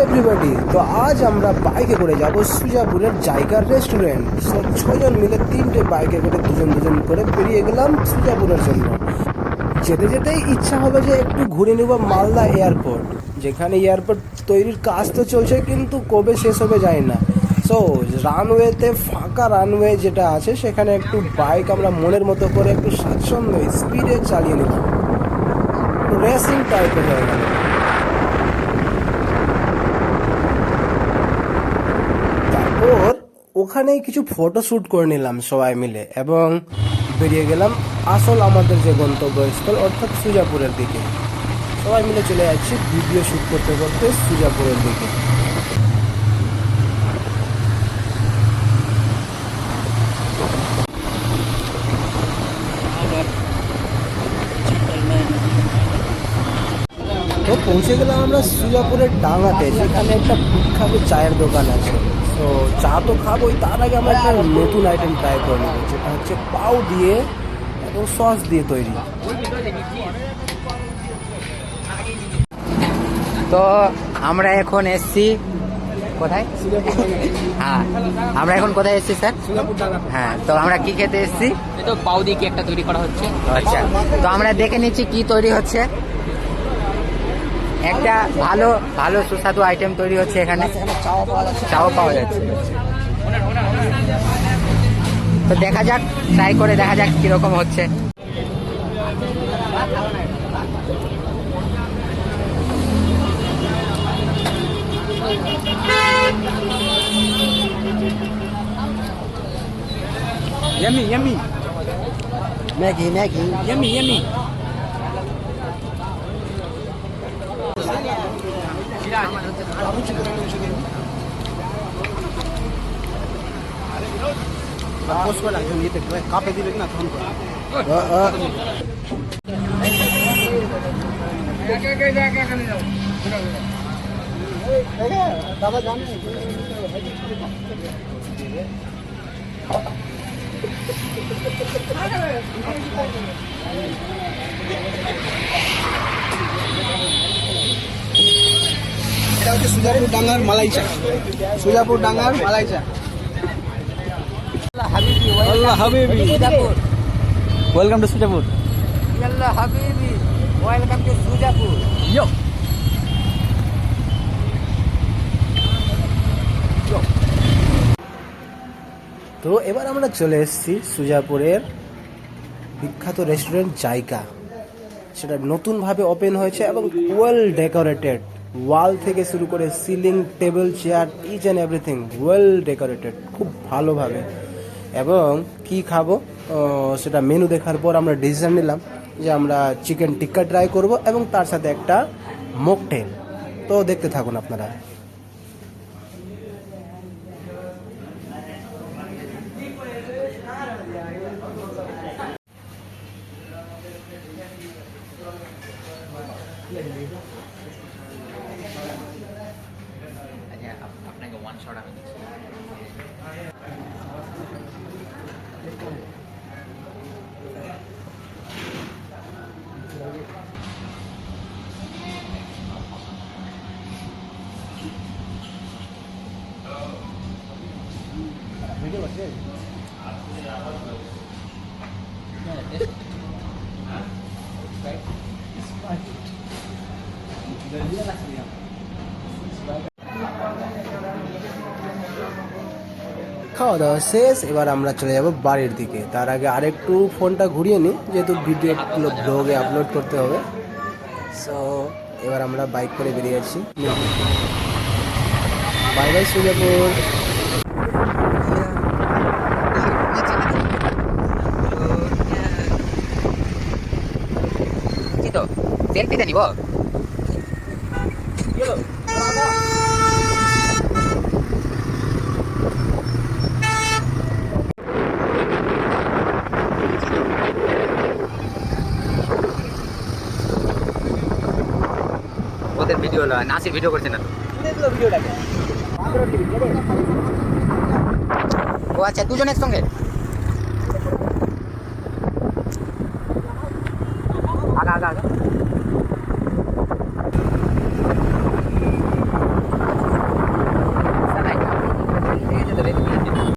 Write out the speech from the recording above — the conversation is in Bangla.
এভরিবডি, তো আজ আমরা বাইকে করে যাব সুজাপুরের জায়গার রেস্টুরেন্ট। সব 6জন মিলে 3টে বাইকে করে দুজন দুজন করে বেরিয়ে গেলাম সুজাপুরের জন্য। যেতে যেতেই ইচ্ছা হলো যে একটু ঘুরে নেব মালদা এয়ারপোর্ট, যেখানে এয়ারপোর্ট তৈরির কাজ তো চলছে কিন্তু কবে শেষ হবে যায় না। সো রানওয়েতে, ফাঁকা রানওয়ে যেটা আছে সেখানে একটু বাইক আমরা মনের মতো করে একটু স্বাচ্ছন্দ্য স্পিডে চালিয়ে নিলাম, রেসিং টাইপের হয়ে গেল। তারপর ওখানেই কিছু ফটো শ্যুট করে নিলাম সবাই মিলে এবং বেরিয়ে গেলাম আসল আমাদের যে গন্তব্যস্থল অর্থাৎ সুজাপুরের দিকে। সবাই মিলে চলে যাচ্ছি ভিডিও শ্যুট করতে করতে সুজাপুরের দিকে। তো পৌঁছে গেলাম আমরা সুজাপুরের ডাঙাতে, যেখানে একটা বিখ্যাত চায়ের দোকান আছে। তো চা তো খাবোই, তার আগে আমরা একটা নতুন আইটেম ট্রাই করে নেবো, যেটা হচ্ছে পাউ দিয়ে এবং সস দিয়ে তৈরি। তো আমরা এখন এসছি কোথায়? হ্যাঁ, আমরা এখন কোথায় এসছি স্যার? হ্যাঁ, তো আমরা কি খেতে এসছি? তো পাউ দিয়ে কি একটা তৈরি করা হচ্ছে। আচ্ছা, তো আমরা দেখে নিচ্ছি কি তৈরি হচ্ছে। একটা ভালো ভালো সুস্বাদু আইটেম তৈরি হচ্ছে এখানে, চাও পাওয়া যাচ্ছে। তো দেখা যাক, ট্রাই করে দেখা যাক কিরকম হচ্ছে। Yummy, yummy, Maggi Maggi yummy, yummy. কাপে দিবে কিনা তখন দাদা জানে এটা হচ্ছে সুজাপুর ডাঙ্গার মালাই চা। সুজাপুর ডাঙ্গার মালাই চা। Allah habibi. Welcome to Sujapur. ইয়াল্লা হাবিবি, ওয়েলকাম টু সুজাপুর। Yo. তো এবার আমরা চলে এসেছি সুজাপুরের বিখ্যাত রেস্টুরেন্ট জায়গা। সেটা নতুনভাবে ওপেন হয়েছে এবং ওয়েল ডেকোরেটেড, ওয়াল থেকে শুরু করে ceiling, table, chair, each and everything well decorated খুব ভালোভাবে। এবং কি খাবো সেটা মেনু দেখার পর আমরা ডিসিশন নিলাম যে আমরা চিকেন টিক্কা ট্রাই করব এবং তার সাথে একটা মকটেল। তো দেখতে থাকুন আপনারা। আপনাকে ওয়ান শট আমি দিচ্ছি। খাওয়া দাওয়া শেষ, এবার আমরা চলে যাব বাড়ির দিকে। তার আগে আরেকটু ফোনটা ঘুরিয়ে নিই, যেহেতু ভিডিওগুলো ব্লগে আপলোড করতে হবে। সো এবার আমরা বাইক করে বেরিয়ে যাচ্ছি। Bye bye Sujapur. কি তো সেলফিতে নিব? ওদের ভিডিও হলো, নাসির ভিডিও করছে না তো। ও আচ্ছা, দুজন একসঙ্গে। আগা আগা আগা